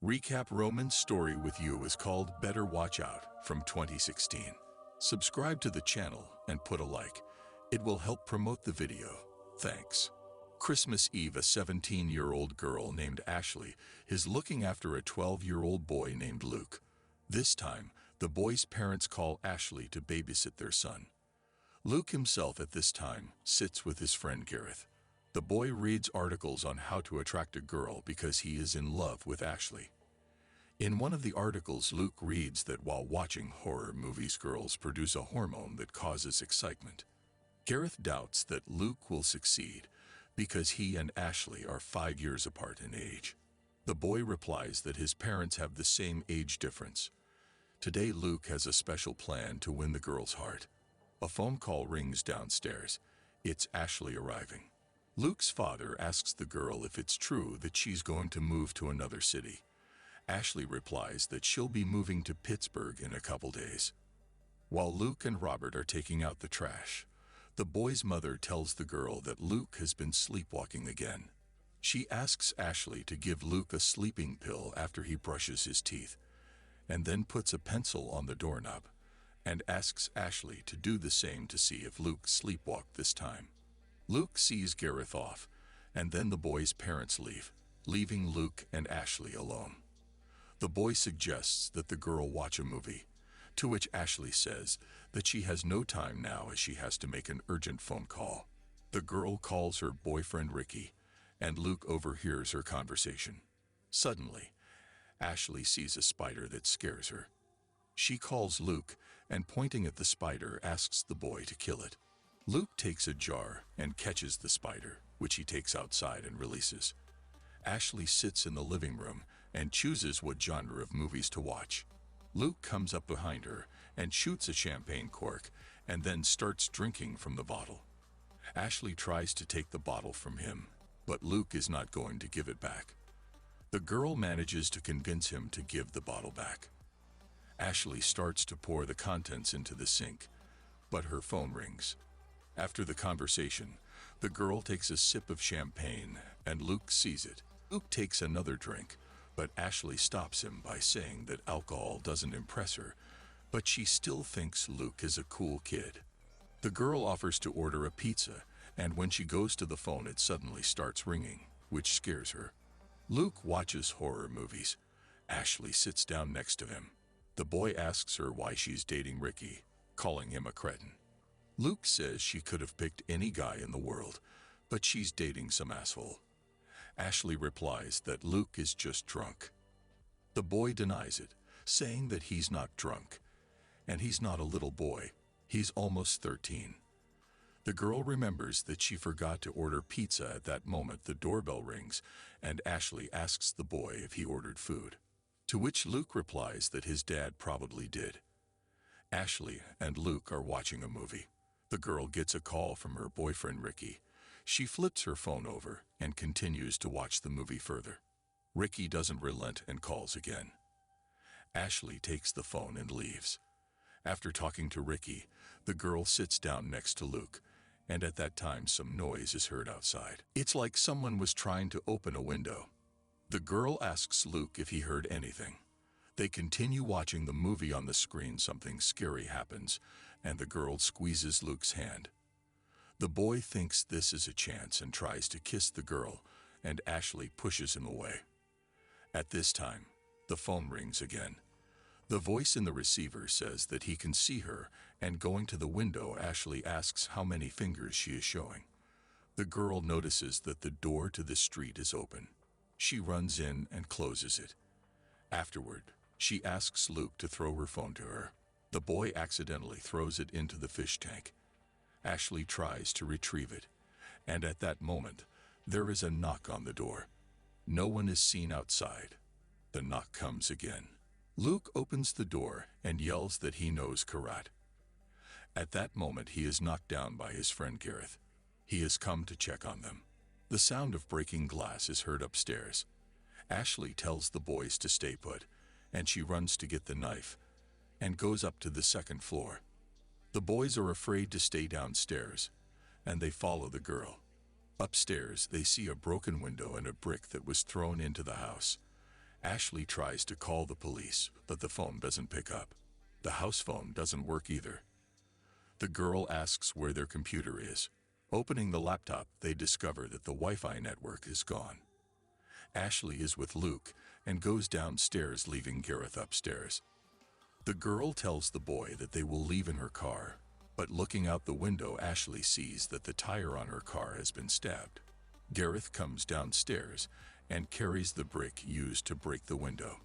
Recap Roman's story with you is called Better Watch Out from 2016. Subscribe to the channel and put a like. It will help promote the video. Thanks. Christmas Eve, a 17-year-old girl named Ashley is looking after a 12-year-old boy named Luke. This time, the boy's parents call Ashley to babysit their son. Luke himself at this time sits with his friend Gareth. The boy reads articles on how to attract a girl because he is in love with Ashley. In one of the articles, Luke reads that while watching horror movies, girls produce a hormone that causes excitement. Gareth doubts that Luke will succeed because he and Ashley are 5 years apart in age. The boy replies that his parents have the same age difference. Today, Luke has a special plan to win the girl's heart. A phone call rings downstairs. It's Ashley arriving. Luke's father asks the girl if it's true that she's going to move to another city. Ashley replies that she'll be moving to Pittsburgh in a couple days. While Luke and Robert are taking out the trash, the boy's mother tells the girl that Luke has been sleepwalking again. She asks Ashley to give Luke a sleeping pill after he brushes his teeth, and then puts a pencil on the doorknob, and asks Ashley to do the same to see if Luke sleepwalked this time. Luke sees Gareth off, and then the boy's parents leave, leaving Luke and Ashley alone. The boy suggests that the girl watch a movie, to which Ashley says that she has no time now as she has to make an urgent phone call. The girl calls her boyfriend Ricky, and Luke overhears her conversation. Suddenly, Ashley sees a spider that scares her. She calls Luke and, pointing at the spider, asks the boy to kill it. Luke takes a jar and catches the spider, which he takes outside and releases. Ashley sits in the living room and chooses what genre of movies to watch. Luke comes up behind her and shoots a champagne cork and then starts drinking from the bottle. Ashley tries to take the bottle from him, but Luke is not going to give it back. The girl manages to convince him to give the bottle back. Ashley starts to pour the contents into the sink, but her phone rings. After the conversation, the girl takes a sip of champagne and Luke sees it. Luke takes another drink, but Ashley stops him by saying that alcohol doesn't impress her, but she still thinks Luke is a cool kid. The girl offers to order a pizza, and when she goes to the phone, it suddenly starts ringing, which scares her. Luke watches horror movies. Ashley sits down next to him. The boy asks her why she's dating Ricky, calling him a cretin. Luke says she could have picked any guy in the world, but she's dating some asshole. Ashley replies that Luke is just drunk. The boy denies it, saying that he's not drunk, and he's not a little boy, he's almost 13. The girl remembers that she forgot to order pizza. At that moment, the doorbell rings, and Ashley asks the boy if he ordered food, to which Luke replies that his dad probably did. Ashley and Luke are watching a movie. The girl gets a call from her boyfriend Ricky. She flips her phone over and continues to watch the movie further. Ricky doesn't relent and calls again. Ashley takes the phone and leaves. After talking to Ricky, the girl sits down next to Luke, and at that time some noise is heard outside. It's like someone was trying to open a window. The girl asks Luke if he heard anything. They continue watching the movie. On the screen, something scary happens, and the girl squeezes Luke's hand. The boy thinks this is a chance and tries to kiss the girl, and Ashley pushes him away. At this time, the phone rings again. The voice in the receiver says that he can see her, and going to the window, Ashley asks how many fingers she is showing. The girl notices that the door to the street is open. She runs in and closes it. Afterward, she asks Luke to throw her phone to her. The boy accidentally throws it into the fish tank. Ashley tries to retrieve it, and at that moment, there is a knock on the door. No one is seen outside. The knock comes again. Luke opens the door and yells that he knows karate. At that moment, he is knocked down by his friend Gareth. He has come to check on them. The sound of breaking glass is heard upstairs. Ashley tells the boys to stay put, and she runs to get the knife and goes up to the second floor. The boys are afraid to stay downstairs, and they follow the girl. Upstairs, they see a broken window and a brick that was thrown into the house. Ashley tries to call the police, but the phone doesn't pick up. The house phone doesn't work either. The girl asks where their computer is. Opening the laptop, they discover that the Wi-Fi network is gone. Ashley is with Luke and goes downstairs, leaving Gareth upstairs. The girl tells the boy that they will leave in her car, but looking out the window, Ashley sees that the tire on her car has been stabbed. Gareth comes downstairs and carries the brick used to break the window.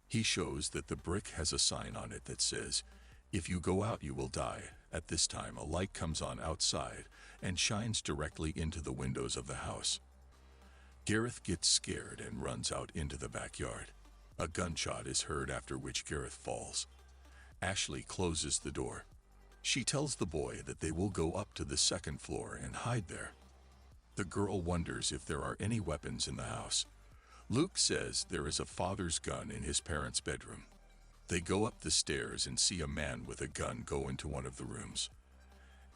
He shows that the brick has a sign on it that says, "If you go out, you will die." At this time, a light comes on outside and shines directly into the windows of the house. Gareth gets scared and runs out into the backyard. A gunshot is heard, after which Gareth falls. Ashley closes the door. She tells the boy that they will go up to the second floor and hide there. The girl wonders if there are any weapons in the house. Luke says there is a father's gun in his parents' bedroom. They go up the stairs and see a man with a gun go into one of the rooms.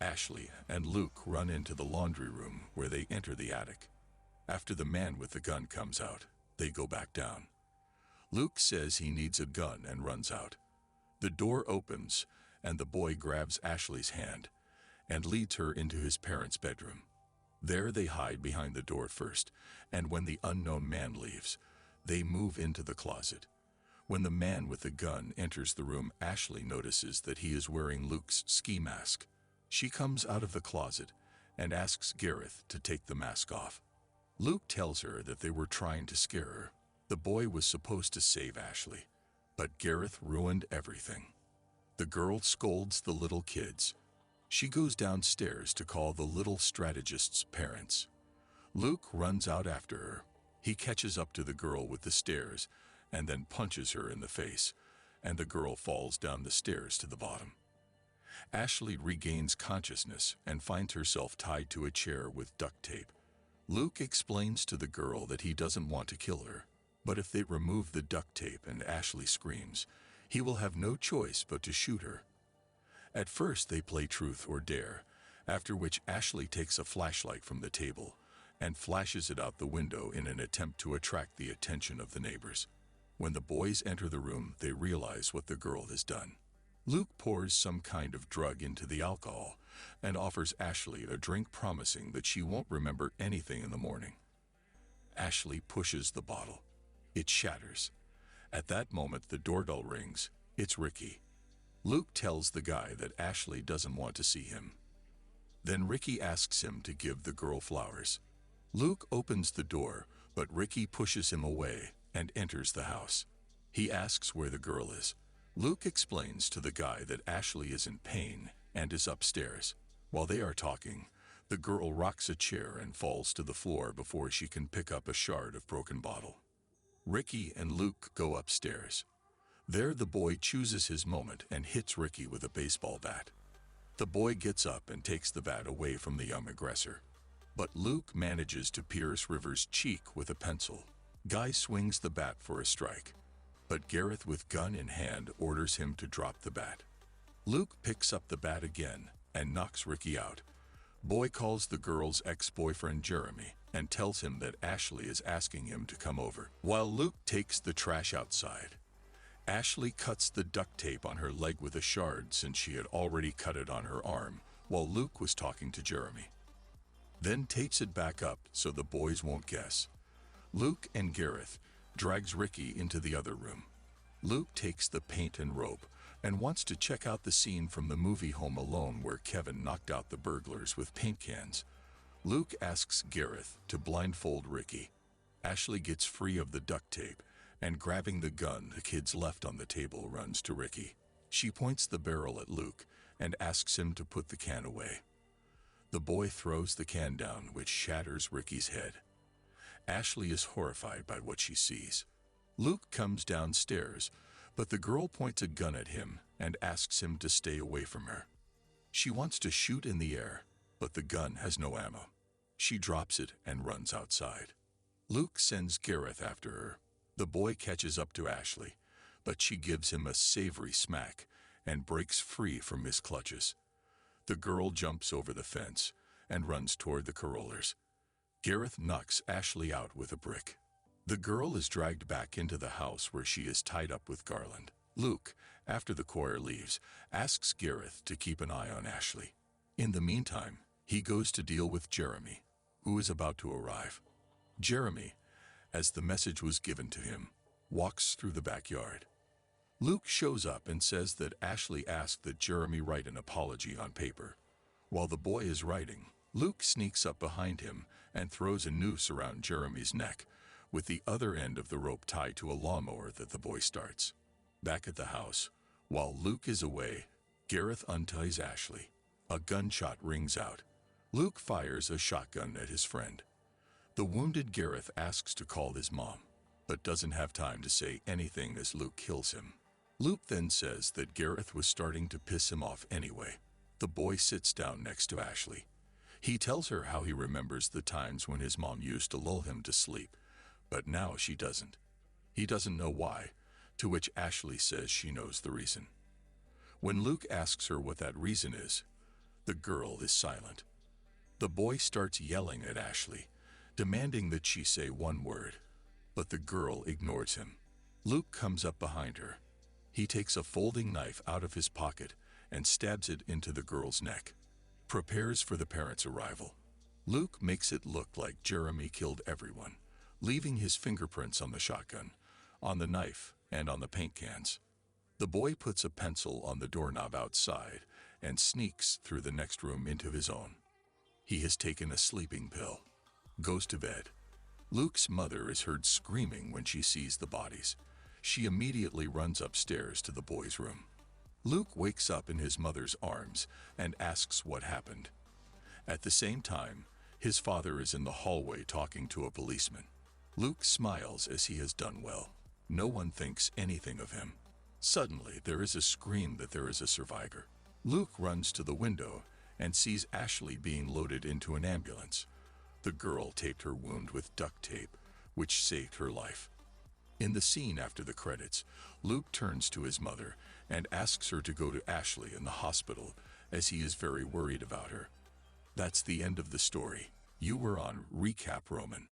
Ashley and Luke run into the laundry room, where they enter the attic. After the man with the gun comes out, they go back down. Luke says he needs a gun and runs out. The door opens and the boy grabs Ashley's hand and leads her into his parents' bedroom. There they hide behind the door first, and when the unknown man leaves, they move into the closet. When the man with the gun enters the room, Ashley notices that he is wearing Luke's ski mask. She comes out of the closet and asks Gareth to take the mask off. Luke tells her that they were trying to scare her. The boy was supposed to save Ashley, but Gareth ruined everything. The girl scolds the little kids. She goes downstairs to call the little strategist's parents. Luke runs out after her. He catches up to the girl with the stairs and then punches her in the face, and the girl falls down the stairs to the bottom. Ashley regains consciousness and finds herself tied to a chair with duct tape. Luke explains to the girl that he doesn't want to kill her, but if they remove the duct tape and Ashley screams, he will have no choice but to shoot her. At first they play truth or dare, after which Ashley takes a flashlight from the table and flashes it out the window in an attempt to attract the attention of the neighbors. When the boys enter the room, they realize what the girl has done. Luke pours some kind of drug into the alcohol and offers Ashley a drink, promising that she won't remember anything in the morning. Ashley pushes the bottle. It shatters. At that moment, the doorbell rings. It's Ricky. Luke tells the guy that Ashley doesn't want to see him. Then Ricky asks him to give the girl flowers. Luke opens the door, but Ricky pushes him away and enters the house. He asks where the girl is. Luke explains to the guy that Ashley is in pain and is upstairs. While they are talking, the girl rocks a chair and falls to the floor before she can pick up a shard of broken bottle. Ricky and Luke go upstairs. There the boy chooses his moment and hits Ricky with a baseball bat. The boy gets up and takes the bat away from the young aggressor, but Luke manages to pierce River's cheek with a pencil. Guy swings the bat for a strike, but Gareth, with gun in hand, orders him to drop the bat. Luke picks up the bat again and knocks Ricky out. Boy calls the girl's ex-boyfriend Jeremy and tells him that Ashley is asking him to come over. While Luke takes the trash outside, Ashley cuts the duct tape on her leg with a shard, since she had already cut it on her arm while Luke was talking to Jeremy. Then tapes it back up so the boys won't guess. Luke and Gareth drags Ricky into the other room. Luke takes the paint and rope and wants to check out the scene from the movie Home Alone where Kevin knocked out the burglars with paint cans. Luke asks Gareth to blindfold Ricky. Ashley gets free of the duct tape and, grabbing the gun the kids left on the table, runs to Ricky. She points the barrel at Luke and asks him to put the can away. The boy throws the can down, which shatters Ricky's head. Ashley is horrified by what she sees. Luke comes downstairs, but the girl points a gun at him and asks him to stay away from her. She wants to shoot in the air, but the gun has no ammo. She drops it and runs outside. Luke sends Gareth after her. The boy catches up to Ashley, but she gives him a savory smack and breaks free from his clutches. The girl jumps over the fence and runs toward the Carollers. Gareth knocks Ashley out with a brick. The girl is dragged back into the house where she is tied up with Garland. Luke, after the choir leaves, asks Gareth to keep an eye on Ashley. In the meantime, he goes to deal with Jeremy, who is about to arrive. Jeremy, as the message was given to him, walks through the backyard. Luke shows up and says that Ashley asked that Jeremy write an apology on paper. While the boy is writing, Luke sneaks up behind him and throws a noose around Jeremy's neck, with the other end of the rope tied to a lawnmower that the boy starts. Back at the house, while Luke is away, Gareth unties Ashley. A gunshot rings out. Luke fires a shotgun at his friend. The wounded Gareth asks to call his mom, but doesn't have time to say anything as Luke kills him. Luke then says that Gareth was starting to piss him off anyway. The boy sits down next to Ashley. He tells her how he remembers the times when his mom used to lull him to sleep, but now she doesn't. He doesn't know why, to which Ashley says she knows the reason. When Luke asks her what that reason is, the girl is silent. The boy starts yelling at Ashley, demanding that she say one word, but the girl ignores him. Luke comes up behind her. He takes a folding knife out of his pocket and stabs it into the girl's neck. Prepares for the parents' arrival. Luke makes it look like Jeremy killed everyone, leaving his fingerprints on the shotgun, on the knife, and on the paint cans. The boy puts a pencil on the doorknob outside and sneaks through the next room into his own. He has taken a sleeping pill. Goes to bed. Luke's mother is heard screaming when she sees the bodies. She immediately runs upstairs to the boy's room. Luke wakes up in his mother's arms and asks what happened. At the same time, his father is in the hallway talking to a policeman. Luke smiles as he has done well. No one thinks anything of him. Suddenly, there is a scream that there is a survivor. Luke runs to the window and sees Ashley being loaded into an ambulance. The girl taped her wound with duct tape, which saved her life. In the scene after the credits, Luke turns to his mother and asks her to go to Ashley in the hospital as he is very worried about her. That's the end of the story. You were on Recap Roman.